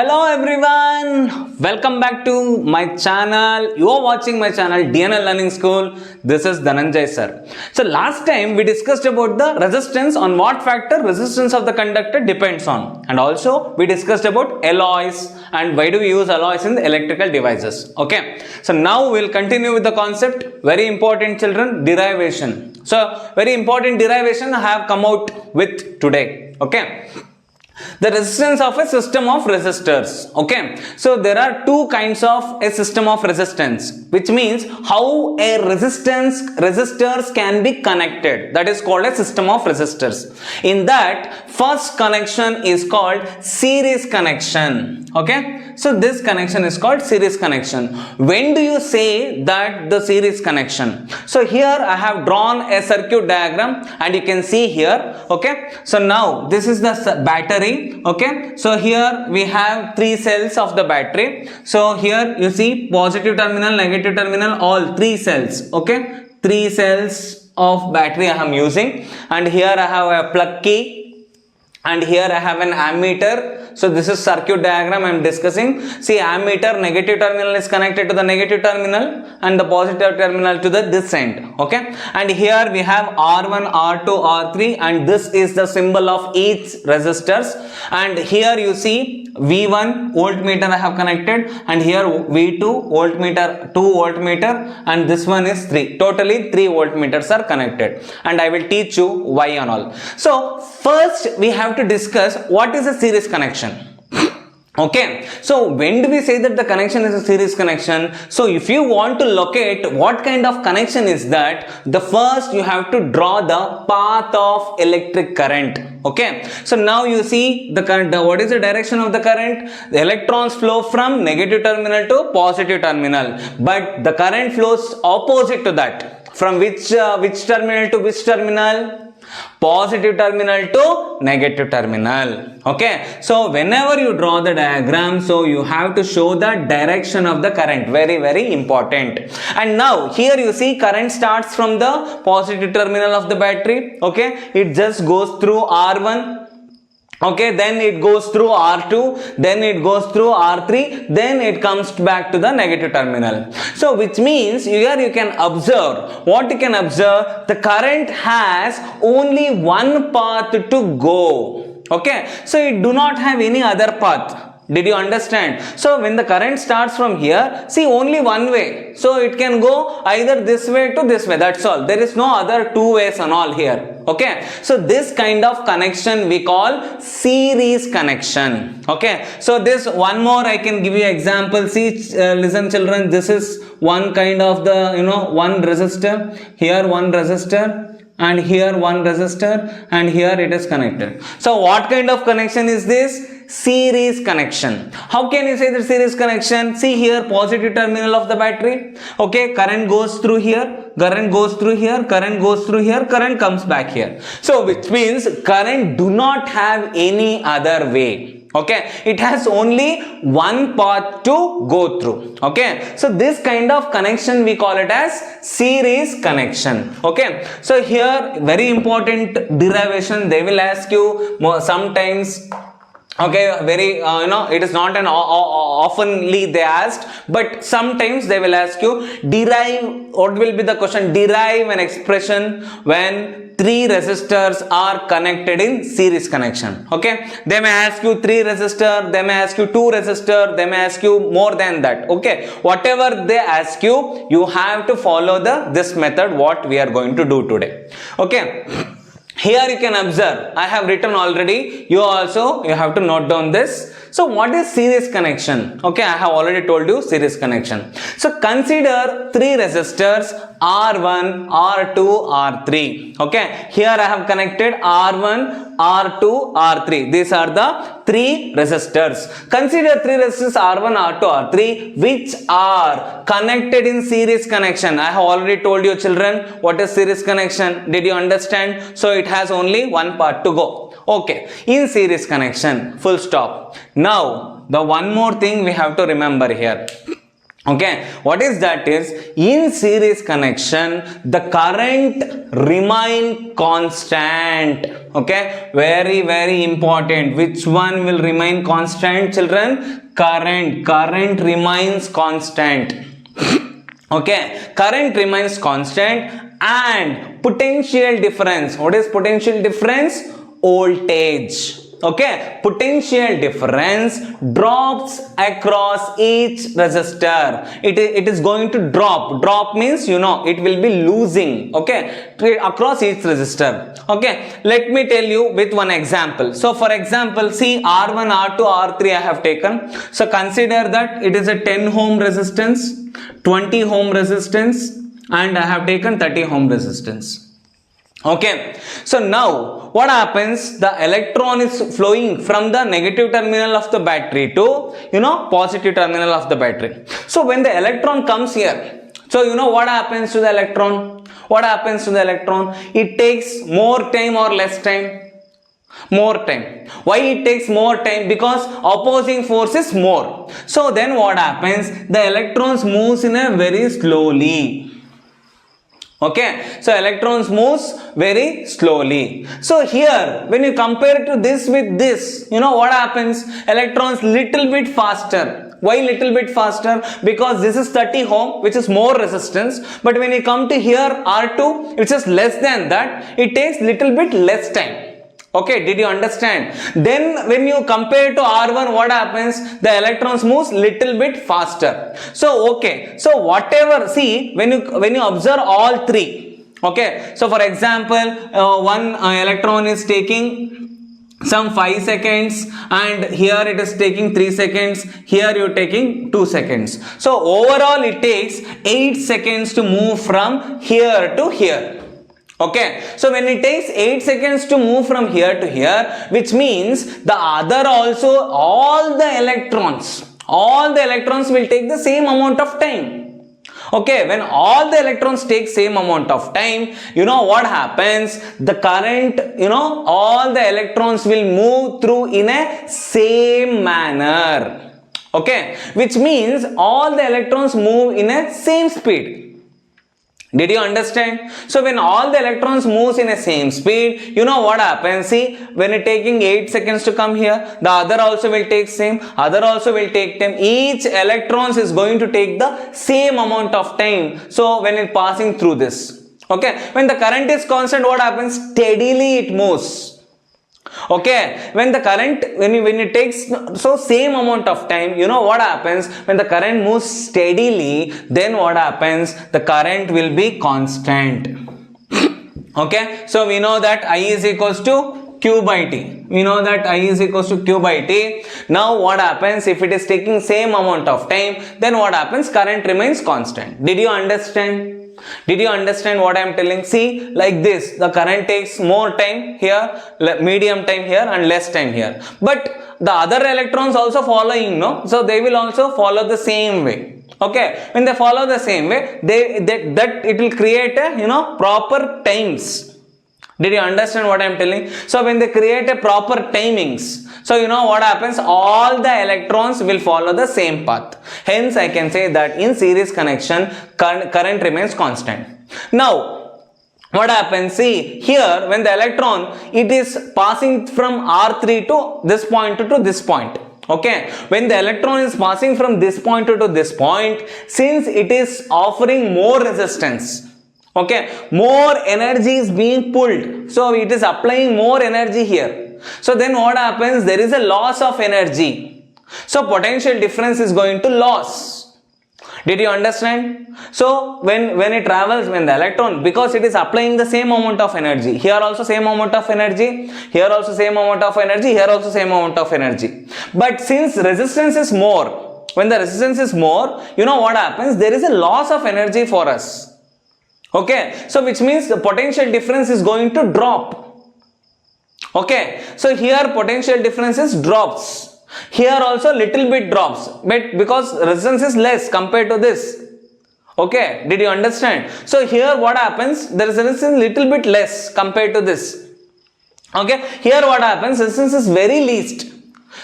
Hello everyone, welcome back to my channel. You are watching my channel DNL Learning School. This is Dhananjay sir. So last time we discussed about the resistance, on what factor resistance of the conductor depends on, and also we discussed about alloys and why do we use alloys in the electrical devices. Okay, so now we'll continue with the concept. Very important children, derivation. So very important derivation I have come out with today. Okay, the resistance of a system of resistors. Okay, so there are two kinds of a system of resistance, which means how a resistors can be connected. That is called a system of resistors. In that, first connection is called series connection. Okay, so this connection is called series connection. When do you say that the series connection? So here I have drawn a circuit diagram and you can see here. Okay, so now this is the battery. Okay, so here we have three cells of the battery. So here you see positive terminal, negative terminal, all three cells. Okay, three cells of battery I am using, and here I have a plug key, and here I have an ammeter. So this is circuit diagram I am discussing. See, ammeter, negative terminal is connected to the negative terminal and the positive terminal to the this end. Okay, and here we have R1, R2, R3, and this is the symbol of each resistors. And here you see V1 voltmeter I have connected, and here V2 voltmeter, 2 voltmeter, and this one is 3. Totally 3 voltmeters are connected, and I will teach you why and all. So first we have to discuss what is a series connection. Okay, so when do we say that the connection is a series connection? So if you want to locate what kind of connection is that, the first you have to draw the path of electric current. Okay, so now you see the current, what is the direction of the current? The electrons flow from negative terminal to positive terminal, but the current flows opposite to that. From which terminal to which terminal? Positive terminal to negative terminal. Okay, so whenever you draw the diagram, so you have to show the direction of the current. Very important. And now here you see current starts from the positive terminal of the battery. Okay, it just goes through R1. Okay, then it goes through R2, then it goes through R3, then it comes back to the negative terminal. So which means here you can observe, what you can observe, the current has only one path to go. Okay, so it do not have any other path. Did you understand? So when the current starts from here, see, only one way. So it can go either this way to this way. That's all. There is no other two ways and all here. Okay. So this kind of connection we call series connection. Okay. So this one more I can give you example. See, listen children, this is one kind of the, one resistor. Here one resistor, and here one resistor, and here it is connected. So what kind of connection is this? Series connection. How can you say the series connection? See here, positive terminal of the battery. Okay, current goes through here, current goes through here, current goes through here, current comes back here. So which means current do not have any other way. Okay, it has only one path to go through. Okay, so this kind of connection we call it as series connection. Okay, so here very important derivation they will ask you sometimes. Okay, very it is not an oftenly they asked, but sometimes they will ask you, derive, what will be the question? Derive an expression when three resistors are connected in series connection. Okay, they may ask you 3 resistor, they may ask you 2 resistor, they may ask you more than that. Okay, whatever they ask you, you have to follow this method what we are going to do today. Okay, here you can observe, I have written already, you have to note down this. So what is series connection? Okay, I have already told you series connection. So consider 3 resistors R1, R2, R3. Okay, here I have connected R1, R2, R3. These are the 3 resistors. Consider 3 resistors R1, R2, R3 which are connected in series connection. I have already told you children what is series connection. Did you understand? So it has only one path to go. Okay, in series connection, full stop. Now the one more thing we have to remember here. Okay, what is that is, in series connection the current remain constant. Okay, very important. Which one will remain constant, children? Current remains constant. Okay, current remains constant, and potential difference. What is potential difference? Voltage. Okay, potential difference drops across each resistor. It is going to drop means, you know, it will be losing, okay, across each resistor. Okay, let me tell you with one example. So for example, see, R1, R2, R3 I have taken. So consider that it is a 10 ohm resistance, 20 ohm resistance, and I have taken 30 ohm resistance. Okay, so now what happens? The electron is flowing from the negative terminal of the battery to, you know, positive terminal of the battery. So when the electron comes here, so you know what happens to the electron? What happens to the electron? It takes more time or less time? More time. Why it takes more time? Because opposing force is more. So then what happens? The electrons moves in a very slowly. Okay, so electrons moves very slowly. So here when you compare to this with this, you know what happens? Electrons little bit faster. Why little bit faster? Because this is 30 ohm, which is more resistance, but when you come to here R2, which is less than that, it takes little bit less time. Okay, did you understand? Then when you compare to R1, what happens? The electrons moves little bit faster. So okay, so whatever, see, when you observe all three, okay, so for example, one electron is taking some 5 seconds, and here it is taking 3 seconds, here you are taking 2 seconds. So overall it takes 8 seconds to move from here to here. Okay, so when it takes 8 seconds to move from here to here, which means the other also, all the electrons will take the same amount of time. Okay, when all the electrons take same amount of time, you know what happens? The current, you know, all the electrons will move through in a same manner. Okay, which means all the electrons move in a same speed. Did you understand? So when all the electrons moves in a same speed, you know what happens? See, when it taking 8 seconds to come here, the other also will take same, other also will take time. Each electrons is going to take the same amount of time. So when it passing through this, okay, when the current is constant, what happens? Steadily it moves. Okay, when the current, when it takes so same amount of time, you know what happens? When the current moves steadily, then what happens? The current will be constant. Okay, so we know that I is equals to Q by T. We know that I is equals to Q by T. Now what happens? If it is taking same amount of time, then what happens? Current remains constant. Did you understand? Did you understand what I am telling? See, like this, the current takes more time here, medium time here, and less time here. But the other electrons also following, no? So they will also follow the same way. Okay, when they follow the same way, that it will create a, you know, proper times. Did you understand what I am telling? So when they create a proper timings, so you know what happens? All the electrons will follow the same path. Hence I can say that in series connection, current remains constant. Now what happens? See, here when the electron, it is passing from R3 to this point to this point. Okay, when the electron is passing from this point to this point, since it is offering more resistance, okay, more energy is being pulled, so it is applying more energy here. So then what happens? There is a loss of energy. So potential difference is going to loss. Did you understand? So when it travels, when the electron, because it is applying the same amount of energy, here also same amount of energy, here also same amount of energy, here also same amount of energy. But since resistance is more, when the resistance is more, you know what happens? There is a loss of energy for us. Okay, so which means the potential difference is going to drop. Okay, so here potential differences drops. Here also little bit drops, but because resistance is less compared to this. Okay, did you understand? So here what happens? The resistance is little bit less compared to this. Okay, here what happens? Resistance is very least.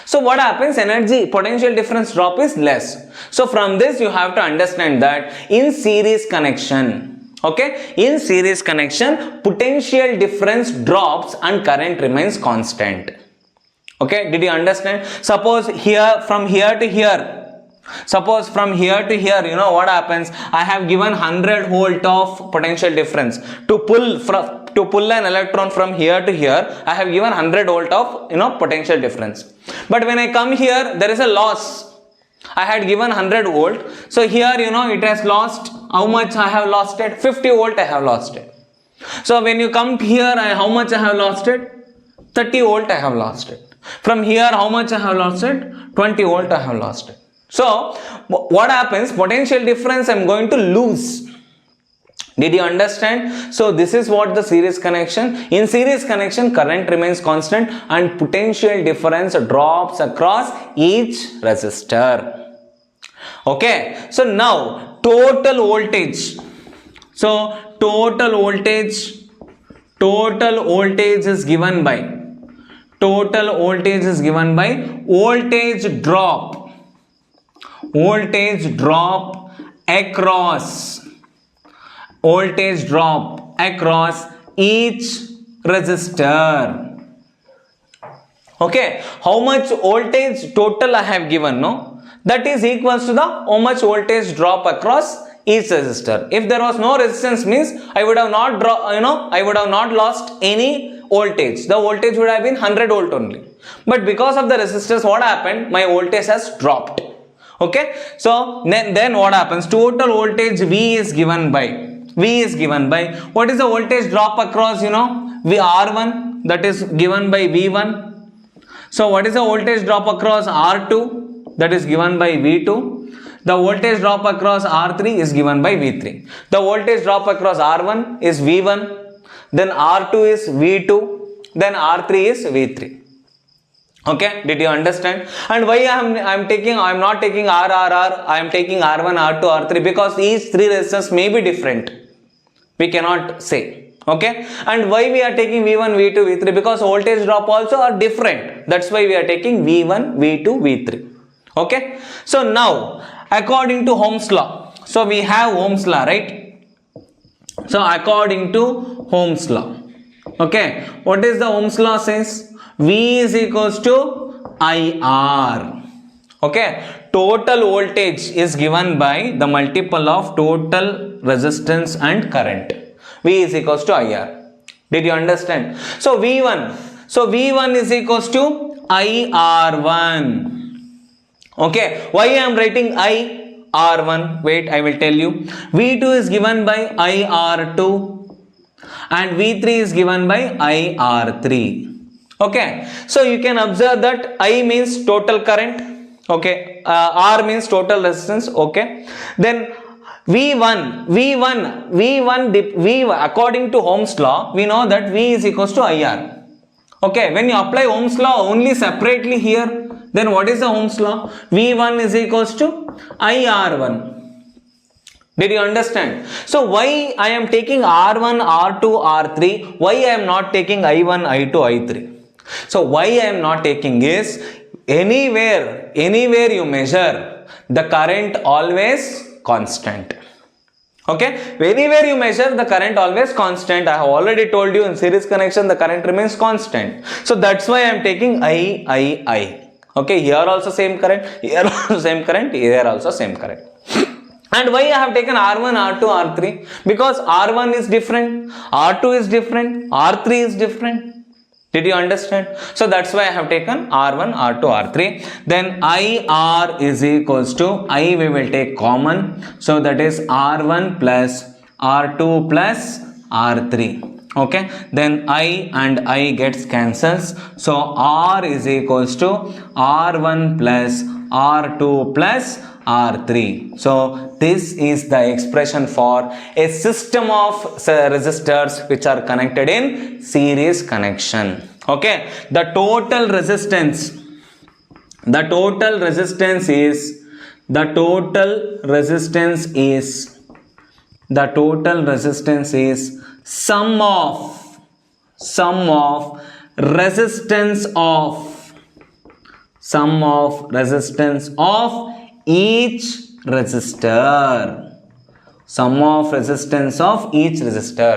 So what happens? Energy potential difference drop is less. So from this you have to understand that in series connection, okay, in series connection potential difference drops and current remains constant. Okay, did you understand? Suppose here from here to here, suppose from here to here, you know what happens? I have given 100 volt of potential difference to pull an electron from here to here. I have given 100 volt of potential difference. But when I come here, there is a loss. I had given 100 volt. So here it has lost. How much I have lost it? 50 volt I have lost it. So when you come here, how much I have lost it? 30 volt I have lost it. From here, how much I have lost it? 20 volt I have lost it. So what happens? Potential difference I am going to lose. Did you understand? So this is what the series connection. In series connection, current remains constant and potential difference drops across each resistor. Okay. So now total voltage. So total voltage is given by voltage drop across each resistor. Okay, how much voltage total I have given, no? That is equals to the how much voltage drop across each resistor. If there was no resistance, means I would have not lost any voltage. The voltage would have been 100 volt only. But because of the resistors, what happened? My voltage has dropped. Okay, so then what happens? Total voltage V is given by what is the voltage drop across R1, that is given by V1. So what is the voltage drop across R2, that is given by V2. The voltage drop across R3 is given by V3. The voltage drop across R1 is V1, then R2 is V2, then R3 is V3. Okay, did you understand? And why I am not taking RRR, I am taking R1, R2, R3, because these three resistors may be different. We cannot say. Okay, and why we are taking V1, V2, V3? Because voltage drop also are different. That's why we are taking V1, V2, V3. Okay, so now according to Ohm's law, so we have Ohm's law, right? So according to Ohm's law, okay, what is the Ohm's law says? V is equals to IR. Okay, total voltage is given by the multiple of total resistance and current. V is equals to IR. Did you understand? So V1 is equals to IR1. Okay, why I am writing IR1? Wait, I will tell you. V2 is given by IR2 and V3 is given by IR3. Okay, so you can observe that I means total current, okay, R means total resistance, okay. Then V according to Ohm's law, we know that V is equals to IR. Okay, when you apply Ohm's law only separately here, then what is the Ohm's law? V1 is equals to IR1. Did you understand? So why I am taking R1, R2, R3, why I am not taking I1, I2, I3? So why I am not taking is, anywhere you measure, the current always constant. Okay, anywhere you measure, the current always constant. I have already told you in series connection the current remains constant. So that's why I am taking I. Okay, here also same current, here also same current, here also same current. And why I have taken R1, R2, R3? Because R1 is different, R2 is different, R3 is different. Did you understand? So that's why I have taken R1, R2, R3. Then IR is equals to, I we will take common. So that is R1 plus R2 plus R3. Okay. Then I and I gets cancels. So R is equals to R1 plus R2 plus R3. So this is the expression for a system of resistors which are connected in series connection. Okay, the total resistance is sum of resistance of Sum of resistance of each resistor. Sum of resistance of each resistor.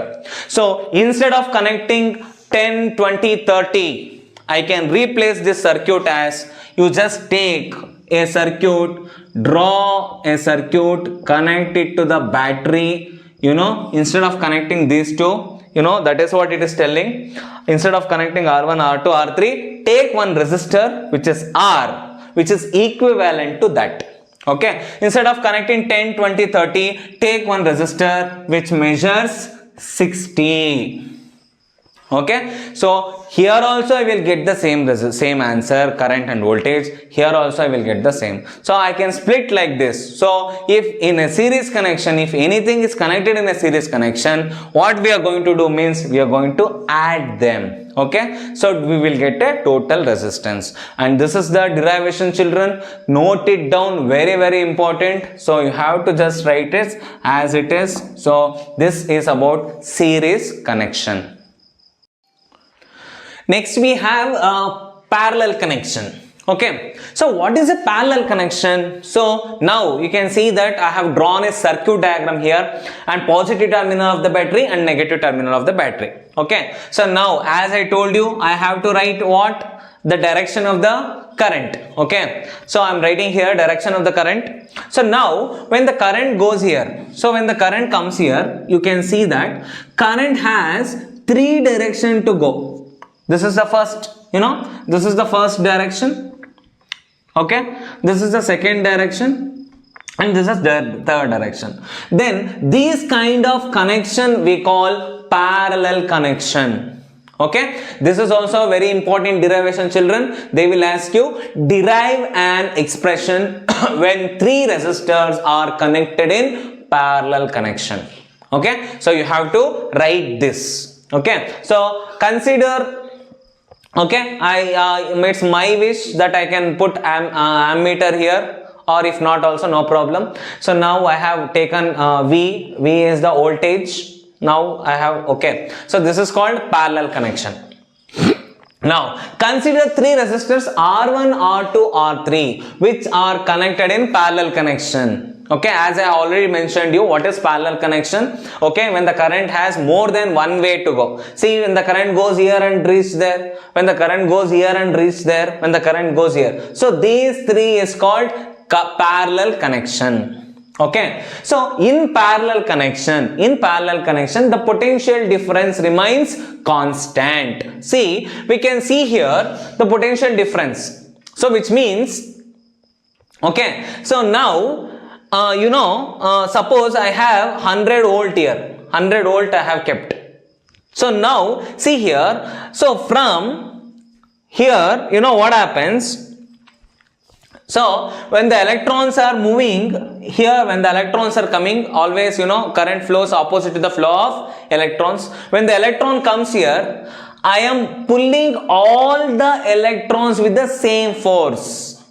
So instead of connecting 10, 20, 30, I can replace this circuit as, you just take a circuit, draw a circuit, connect it to the battery, instead of connecting these two, that is what it is telling. Instead of connecting R1, R2, R3, take one resistor which is R, which is equivalent to that. Okay, instead of connecting 10, 20, 30, take one resistor which measures 60. Okay, so here also I will get the same answer, current and voltage. Here also I will get the same. So I can split like this. So if in a series connection, if anything is connected in a series connection, what we are going to do means we are going to add them. Okay, so we will get a total resistance. And this is the derivation, children. Note it down, very, very important. So you have to just write it as it is. So this is about series connection. Next we have a parallel connection. Okay, so what is a parallel connection? So now you can see that I have drawn a circuit diagram here, and positive terminal of the battery and negative terminal of the battery. Okay, so now as I told you, I have to write what? The direction of the current. Okay, so I'm writing here direction of the current. So now when the current goes here, so when the current comes here, you can see that current has 3 directions to go. This is the first, this is the first direction. Okay, this is the second direction, and this is the third direction. Then these kind of connection we call parallel connection. Okay, this is also a very important derivation, children. They will ask you, derive an expression when 3 resistors are connected in parallel connection. Okay, so you have to write this. Okay, so consider, okay, it's my wish that I can put ammeter here, or if not also no problem. So now I have taken V is the voltage. Now I have, okay, so this is called parallel connection. Now consider 3 resistors R1, R2, R3 which are connected in parallel connection. Okay, as I already mentioned you, what is parallel connection? Okay, when the current has more than one way to go. See, when the current goes here and reach there, when the current goes here and reach there, when the current goes here. So these 3 is called parallel connection. Okay, so in parallel connection, the potential difference remains constant. See, we can see here the potential difference. So which means, okay, so now suppose I have 100 volt here, 100 volt I have kept. So now see here, so from here, what happens? So when the electrons are moving here, when the electrons are coming, always current flows opposite to the flow of electrons. When the electron comes here, I am pulling all the electrons with the same force.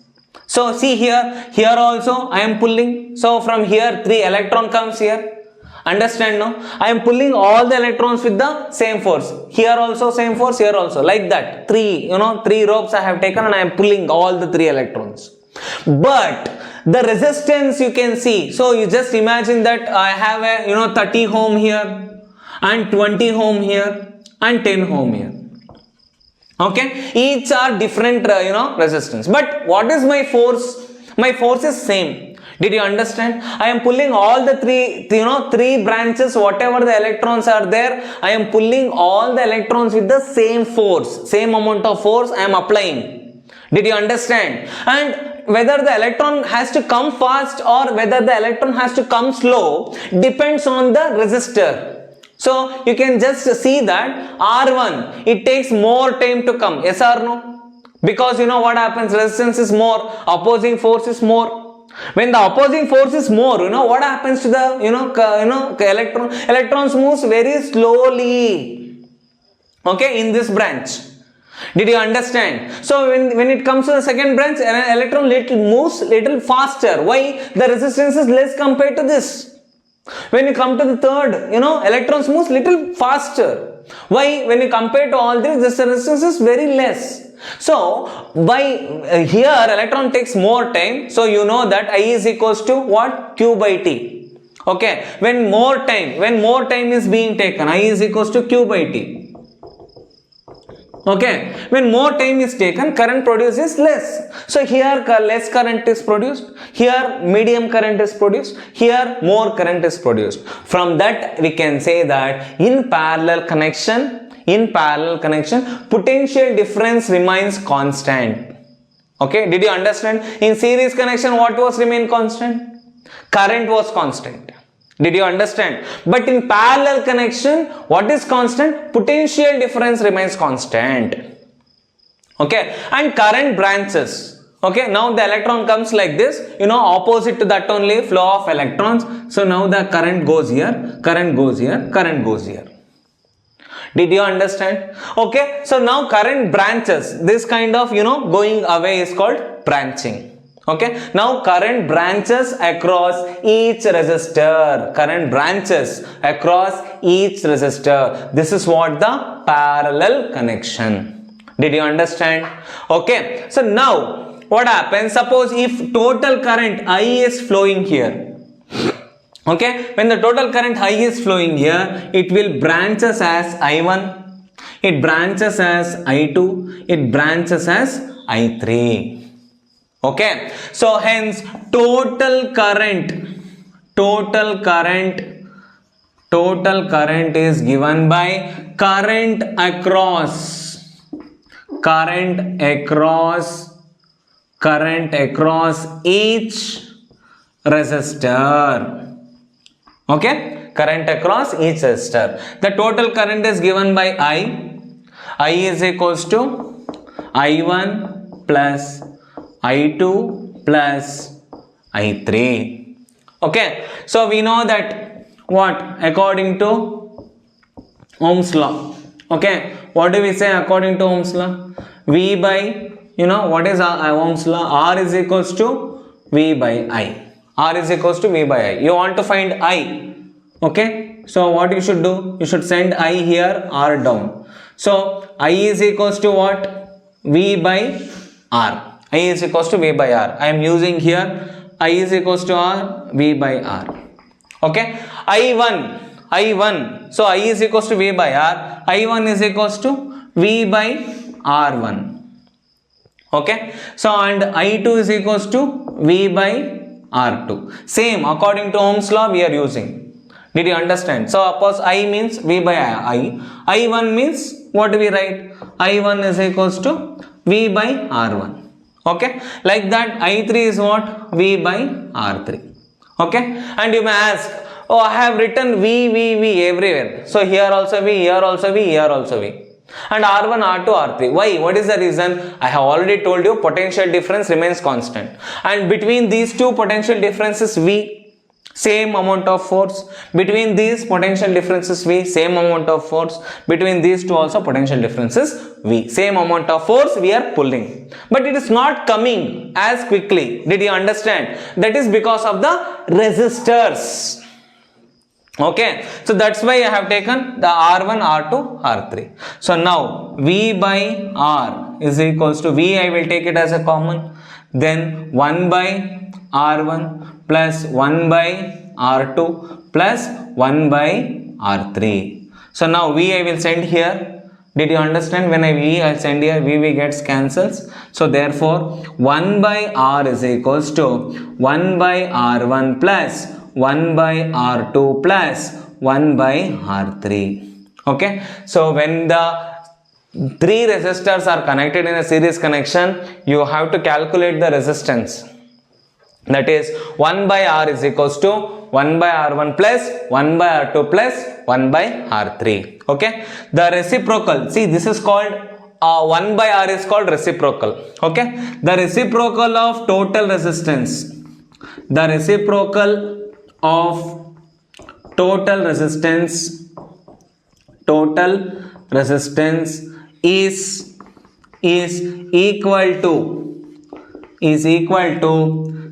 So see here also I am pulling. So from here 3 electron comes here. Understand, no? I am pulling all the electrons with the same force. Here also same force, here also, like that. 3 ropes I have taken and I am pulling all the 3 electrons. But the resistance you can see. So you just imagine that I have a 30 ohm here and 20 ohm here and 10 ohm here. Okay, each are different resistance, but what is my force? My force is same. Did you understand? I am pulling all the 3 branches, whatever the electrons are there, I am pulling all the electrons with the same force, same amount of force I am applying. Did you understand? And whether the electron has to come fast or whether the electron has to come slow depends on the resistor. So you can just see that R1, it takes more time to come. Yes or no? Because what happens? Resistance is more, opposing force is more. When the opposing force is more, what happens to the electron? Electrons moves very slowly. Okay, in this branch. Did you understand? So when it comes to the second branch, an electron moves little faster. Why? The resistance is less compared to this. When you come to the third, electrons moves little faster. Why? When you compare to all this resistance is very less. So by here electron takes more time. So you know that I is equals to what? Q by T. Okay. When more time is being taken, I is equals to Q by T. Okay, when more time is taken, current produced is less. So here less current is produced, here medium current is produced, here more current is produced. From that we can say that in parallel connection, potential difference remains constant. Okay, did you understand? In series connection, what was remain constant? Current was constant. Did you understand? But in parallel connection, what is constant? Potential difference remains constant. Okay, and current branches. Okay, now the electron comes like this, opposite to that only flow of electrons. So now the current goes here, current goes here, current goes here. Did you understand? Okay, so now current branches. This kind of, going away is called branching. Okay, now current branches across each resistor. This is what the parallel connection. Did you understand? Okay, so now what happens? Suppose if total current I is flowing here. Okay, when the total current I is flowing here, it will branches as I1, it branches as I2, it branches as I3. Okay, so hence total current is given by current across each resistor. Okay, current across each resistor. The total current is given by I is equals to I1 plus I2 plus I3. Okay, so we know that what? According to Ohm's law. Okay, what do we say according to Ohm's law? V by, what is Ohm's law? R is equals to V by I. R is equals to V by I. You want to find I. Okay, so what you should do? You should send I here, R down. So I is equals to what? V by R. I is equals to V by R. I am using here I is equals to R, V by R. Okay. I1. So I is equals to V by R. I1 is equals to V by R1. Okay. So and I2 is equals to V by R2. Same according to Ohm's law we are using. Did you understand? So suppose I means V by I. I1 means what do we write? I1 is equals to V by R1. Okay, like that I3 is what? V by R3. Okay, and you may ask, oh, I have written V everywhere. So here also V, here also V, here also V. And R1, R2, R3. Why? What is the reason? I have already told you potential difference remains constant. And between these two potential differences V, same amount of force. Between these potential differences V, same amount of force. Between these two also potential differences V, same amount of force we are pulling. But it is not coming as quickly. Did you understand? That is because of the resistors. Okay, so that's why I have taken the R1, R2, R3. So now V by R is equals to V, I will take it as a common. Then 1 by R1 plus 1 by R2 plus 1 by R3. So now V I will send here. Did you understand? When I V I send here, V gets cancels. So therefore 1 by R is equals to 1 by R1 plus 1 by R2 plus 1 by R3. Okay. So when the three resistors are connected in a series connection, you have to calculate the resistance. That is 1 by R is equals to 1 by R1 plus 1 by R2 plus 1 by R3. Okay. The reciprocal, see this is called 1 by R is called reciprocal. Okay. The reciprocal of total resistance. The reciprocal of total resistance is equal to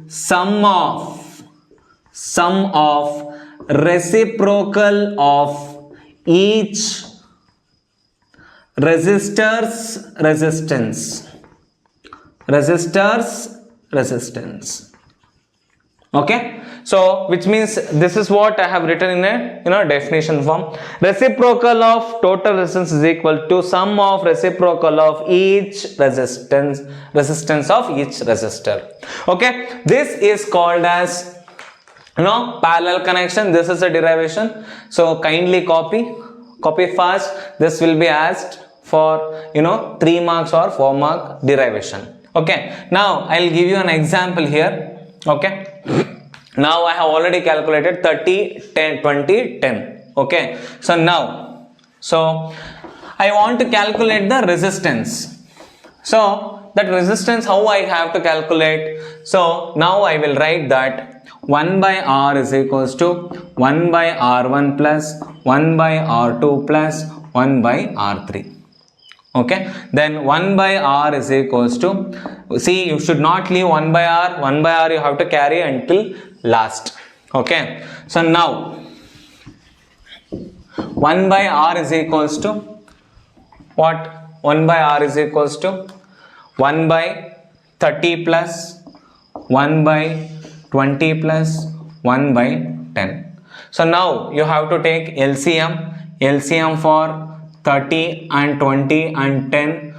sum of reciprocal of each resistors, resistance, resistors, resistance. Okay, so which means this is what I have written in a definition form. Reciprocal of total resistance is equal to sum of reciprocal of each resistance of each resistor. Okay, this is called as parallel connection. This is a derivation, so kindly copy fast. This will be asked for 3 marks or 4 mark derivation. Okay, now I'll give you an example here. Okay, now I have already calculated 30, 10, 20, 10. Okay, so now I want to calculate the resistance. So that resistance, how I have to calculate? So now I will write that 1 by R is equals to 1 by R1 plus 1 by R2 plus 1 by R3. Okay, then 1 by R is equals to, see, you should not leave 1 by R. 1 by R you have to carry until last. Okay, so now 1 by R is equals to what? 1 by R is equals to 1 by 30 plus 1 by 20 plus 1 by 10. So now you have to take LCM for 30 and 20 and 10,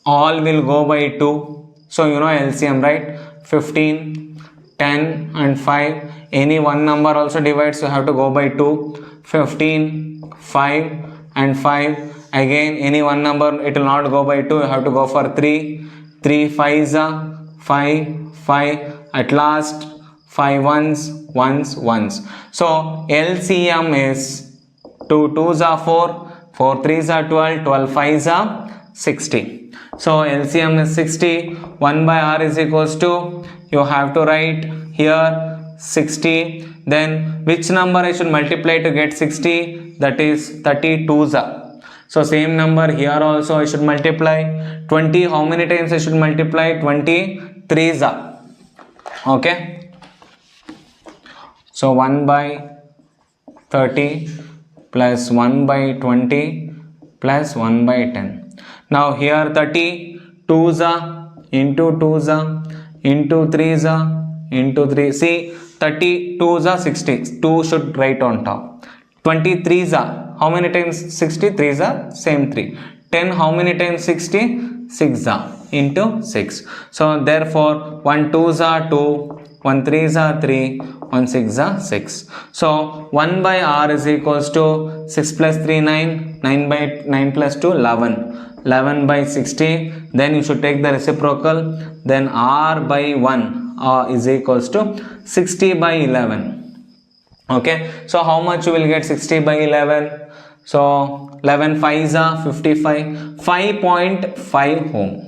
all will go by 2. So LCM, right? 15, 10 and 5, any one number also divides, you have to go by 2. 15, 5 and 5, again any one number, it will not go by 2, you have to go for 3. 3 5s are 5, 5, at last 5 ones. So LCM is 2 2s are 4, 4 3s are 12, 12 5s are 60. So LCM is 60. 1 by R is equals to, you have to write here 60. Then which number I should multiply to get 60? That is 32s are. So same number here also I should multiply. 20, how many times I should multiply? 23s are. Okay. So 1 by 30 plus 1 by 20 plus 1 by 10. Now here 30, 2s are into 2s are into 3s are into 3. See, 30 2s are 60. 2 should write on top. 23s are, how many times 60? 3s are same 3. 10, how many times 60? 6 are into 6. So therefore 1 2s are 2, 1 3s are 3, 1 6 are 6. So 1 by R is equals to 6 plus 3 9, 9 by 9 plus 2 11, 11 by 60. Then you should take the reciprocal. Then R by 1 is equals to 60 by 11. Okay, so how much you will get 60 by 11? So 11 5s are 55, 5.5 ohm.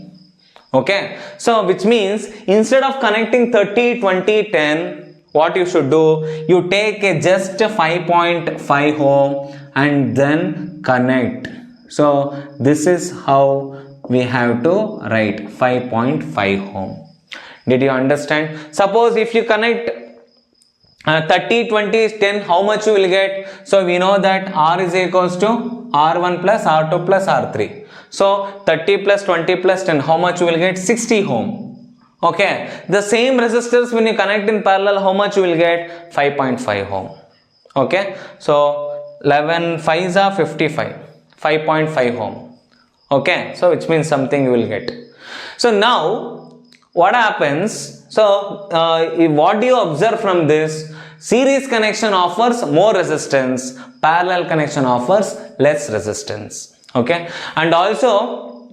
Okay, so which means instead of connecting 30, 20, 10, what you should do, you take just 5.5 ohm and then connect. So this is how we have to write 5.5 ohm. Did you understand? Suppose if you connect 30, 20, 10, how much you will get? So we know that R is equals to R1 plus R2 plus R3. So 30 plus 20 plus 10, how much you will get? 60 ohm. Okay, the same resistors when you connect in parallel, how much you will get? 5.5 ohm. Okay, so 11 5s are 55, 5.5 ohm. Okay, so which means something you will get. So now what happens? So what do you observe from this? Series connection offers more resistance, parallel connection offers less resistance. Okay, and also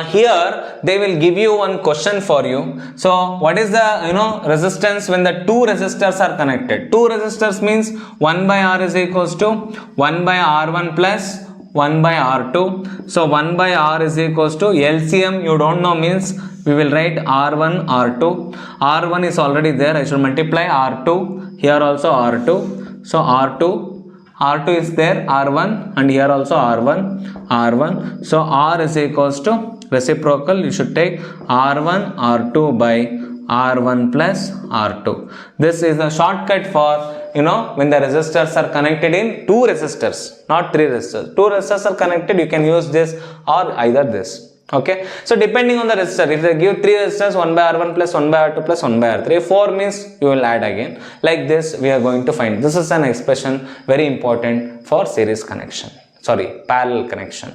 here they will give you one question for you. So what is the resistance when the two resistors are connected? Two resistors means 1 by R is equals to 1 by R1 plus 1 by R2. So 1 by R is equals to LCM, you don't know, means we will write R1 R2. R1 is already there, I should multiply R2, here also R2. So R2 is there, R1, and here also R1. So R is equals to reciprocal, you should take R1 R2 by R1 plus R2. This is a shortcut for when the resistors are connected in two resistors, not three resistors. Two resistors are connected, you can use this or either this. Okay, so depending on the resistor, if they give 3 resistors, 1 by R1 plus 1 by R2 plus 1 by R3, 4 means you will add again. Like this we are going to find. This is an expression very important for series connection. Sorry, parallel connection.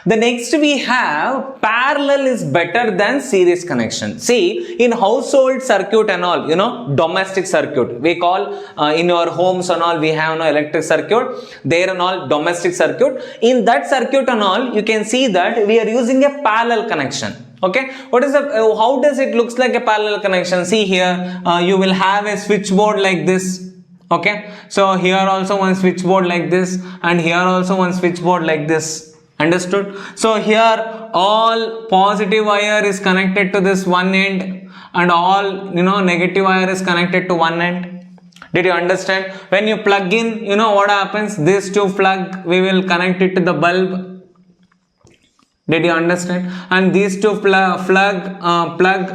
The next we have parallel is better than series connection. See, in household circuit and all, domestic circuit, we call in your homes and all, we have no electric circuit, there and all domestic circuit. In that circuit and all, you can see that we are using a parallel connection. Okay, what is the how does it looks like a parallel connection? See here, you will have a switchboard like this. Okay, so here also one switchboard like this, and here also one switchboard like this. Understood? So here all positive wire is connected to this one end, and all negative wire is connected to one end. Did you understand? When you plug in, what happens? This two plug, we will connect it to the bulb. Did you understand? And these two plug,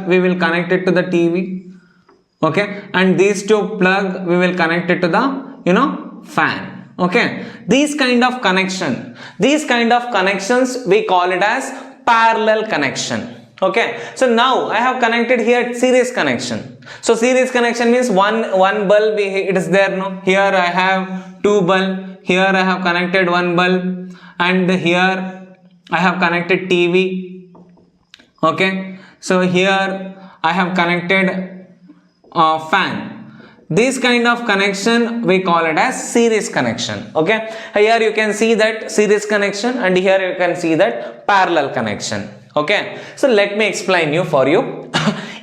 we will connect it to the TV. Okay, and these two plug, we will connect it to the fan. Okay, these kind of connections we call it as parallel connection. Okay, so now I have connected here series connection. So series connection means one bulb it is there. No, here I have two bulb, here I have connected one bulb, and here I have connected TV. Okay, so here I have connected fan. This kind of connection we call it as series connection. Okay, here you can see that series connection, and here you can see that parallel connection. Okay, so let me explain for you.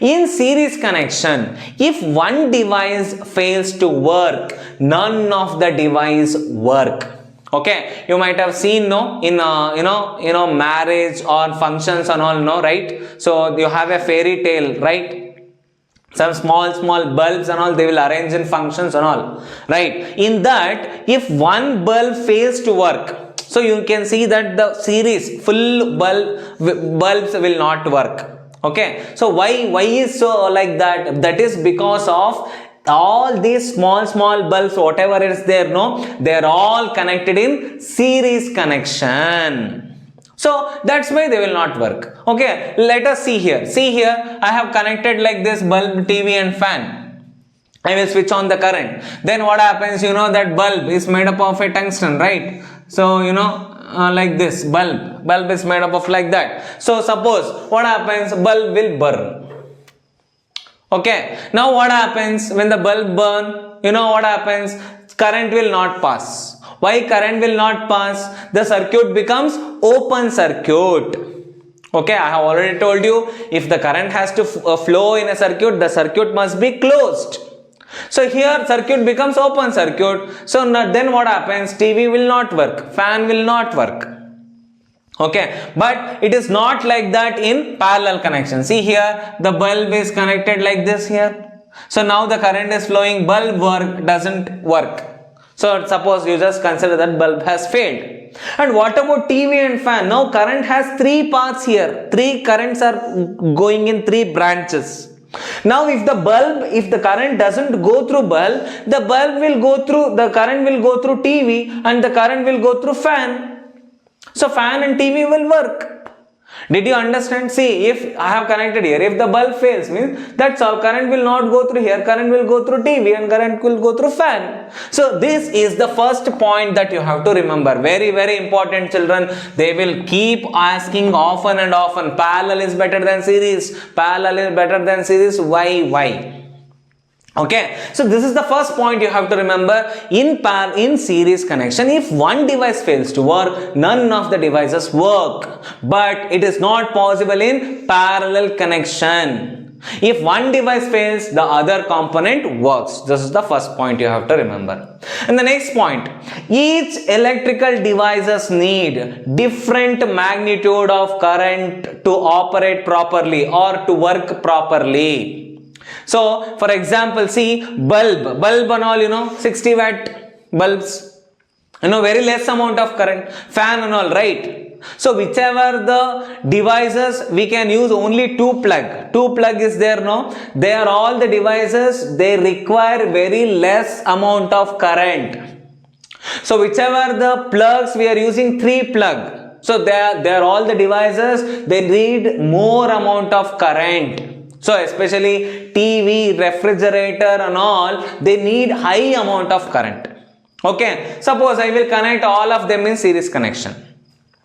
In series connection, if one device fails to work, none of the device work. Okay, you might have seen in marriage or functions and all, right? So you have a fairy tale, right? Some small bulbs and all, they will arrange in functions and all, right? In that, if one bulb fails to work, so you can see that the series full bulbs will not work. Okay, so why is so like that? That is because of all these small bulbs, whatever is there, they are all connected in series connection. So that's why they will not work. Okay, let us see here. See here, I have connected like this bulb, TV and fan. I will switch on the current. Then what happens? That bulb is made up of a tungsten, right? So like this bulb is made up of like that. So suppose what happens? Bulb will burn. Okay, now what happens when the bulb burn? What happens? Current will not pass. Why current will not pass? The circuit becomes open circuit. Okay, I have already told you, if the current has to flow in a circuit, the circuit must be closed. So here circuit becomes open circuit. So then what happens? TV will not work, fan will not work. Okay, but it is not like that in parallel connection. See here, the bulb is connected like this here. So now the current is flowing, bulb doesn't work. So suppose you just consider that bulb has failed. And what about TV and fan? Now current has three paths here. Three currents are going in three branches. Now if the current doesn't go through bulb, the current will go through TV, and the current will go through fan. So fan and TV will work. Did you understand? See, if I have connected here, if the bulb fails, means that's all, current will not go through here, current will go through TV and current will go through fan. So this is the first point that you have to remember. Very, very important, children. They will keep asking often and often, parallel is better than series, parallel is better than series, why? Okay, so this is the first point you have to remember. In series connection, if one device fails to work, none of the devices work. But it is not possible in parallel connection. If one device fails, the other component works. This is the first point you have to remember. And the next point, each electrical devices need different magnitude of current to operate properly or to work properly. So, for example, see, bulb and all, 60 watt bulbs, very less amount of current, fan and all, right? So whichever the devices, we can use only two plug is there, no? They are all the devices, they require very less amount of current. So whichever the plugs, we are using 3 plug. So they are all the devices, they need more amount of current. So especially TV, refrigerator and all, they need high amount of current. Okay, suppose I will connect all of them in series connection.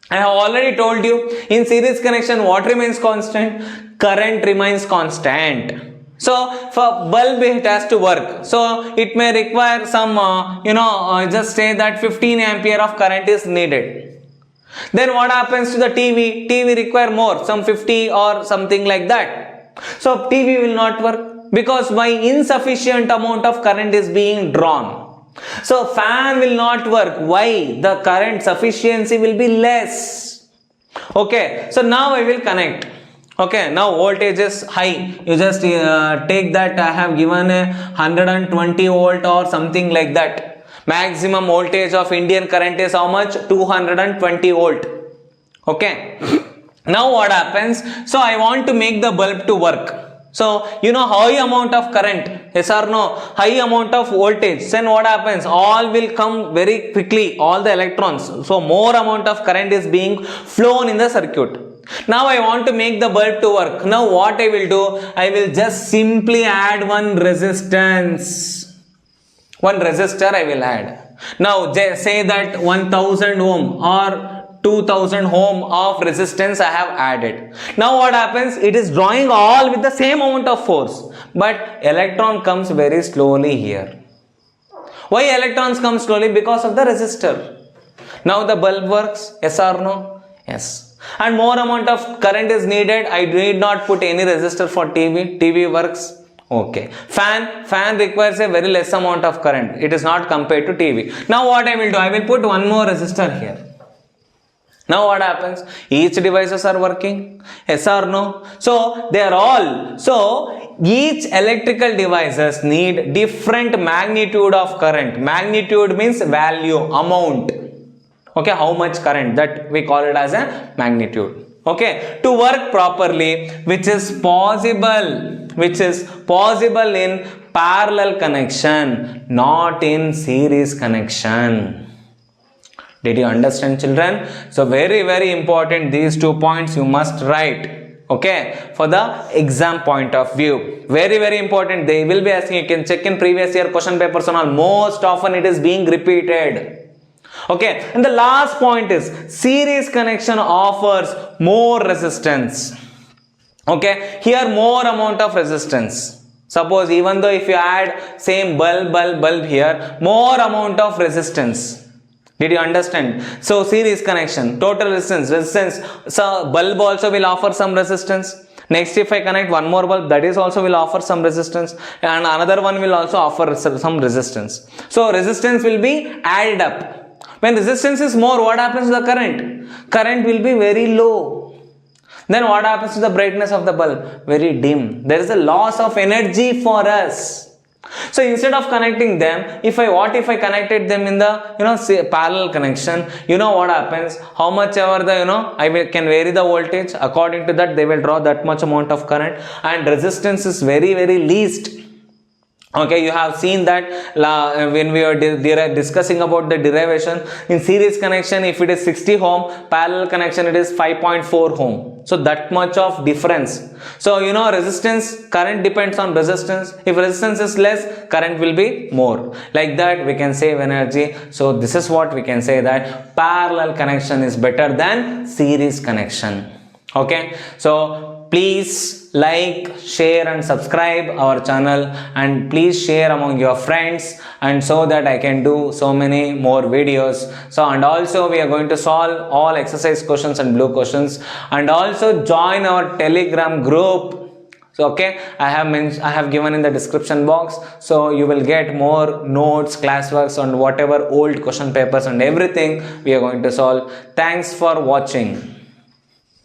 I have already told you, in series connection what remains constant? Current remains constant. So for bulb it has to work. So it may require some, just say that 15 ampere of current is needed. Then what happens to the TV? TV require more, some 50 or something like that. So TV will not work because by insufficient amount of current is being drawn. So fan will not work. Why? The current sufficiency will be less. Okay, so now I will connect. Okay, now voltage is high. You just take that I have given a 120 volt or something like that. Maximum voltage of Indian current is how much? 220 volt. Okay. Now what happens? So I want to make the bulb to work. So high amount of current, yes or no? High amount of voltage. Then what happens? All will come very quickly, all the electrons. So more amount of current is being flown in the circuit. Now I want to make the bulb to work. Now what I will do? I will just simply add one resistance. One resistor I will add. Now say that 1000 ohm or 2000 ohm of resistance I have added. Now what happens? It is drawing all with the same amount of force, but electron comes very slowly here. Why electrons come slowly? Because of the resistor. Now the bulb works, yes or no? Yes. And more amount of current is needed. I need not put any resistor for TV. TV works. Okay. Fan requires a very less amount of current. It is not compared to TV. Now what I will do? I will put one more resistor here. Now what happens? Each devices are working, yes or no? So they are all. So each electrical devices need different magnitude of current. Magnitude means value, amount. Okay, how much current, that we call it as a magnitude. Okay, to work properly, which is possible in parallel connection, not in series connection. Did you understand, children? So very, very important, these 2 points you must write, okay, for the exam point of view. Very, very important. They will be asking, you can check in previous year question papers and all. Most often it is being repeated. Okay, and the last point is series connection offers more resistance. Okay, here more amount of resistance. Suppose even though if you add same bulb here, more amount of resistance. Did you understand? So series connection, total resistance. So bulb also will offer some resistance. Next, if I connect one more bulb, that is also will offer some resistance, and another one will also offer some resistance. So resistance will be added up. When resistance is more, what happens to the current? Current will be very low. Then what happens to the brightness of the bulb? Very dim. There is a loss of energy for us. So instead of connecting them, if I connected them in the parallel connection, what happens? How much ever the can vary the voltage, according to that they will draw that much amount of current, and resistance is very, very least. Okay, you have seen that when we were discussing about the derivation. In series connection, if it is 60 ohm, parallel connection it is 5.4 ohm. So that much of difference. So resistance, current depends on resistance. If resistance is less, current will be more. Like that we can save energy. So this is what we can say, that parallel connection is better than series connection. Okay, so please like, share and subscribe our channel, and please share among your friends, and so that I can do so many more videos. So, and also we are going to solve all exercise questions and blue questions, and also join our Telegram group. So okay, I have given in the description box, so you will get more notes, classworks and whatever old question papers and everything we are going to solve. Thanks for watching.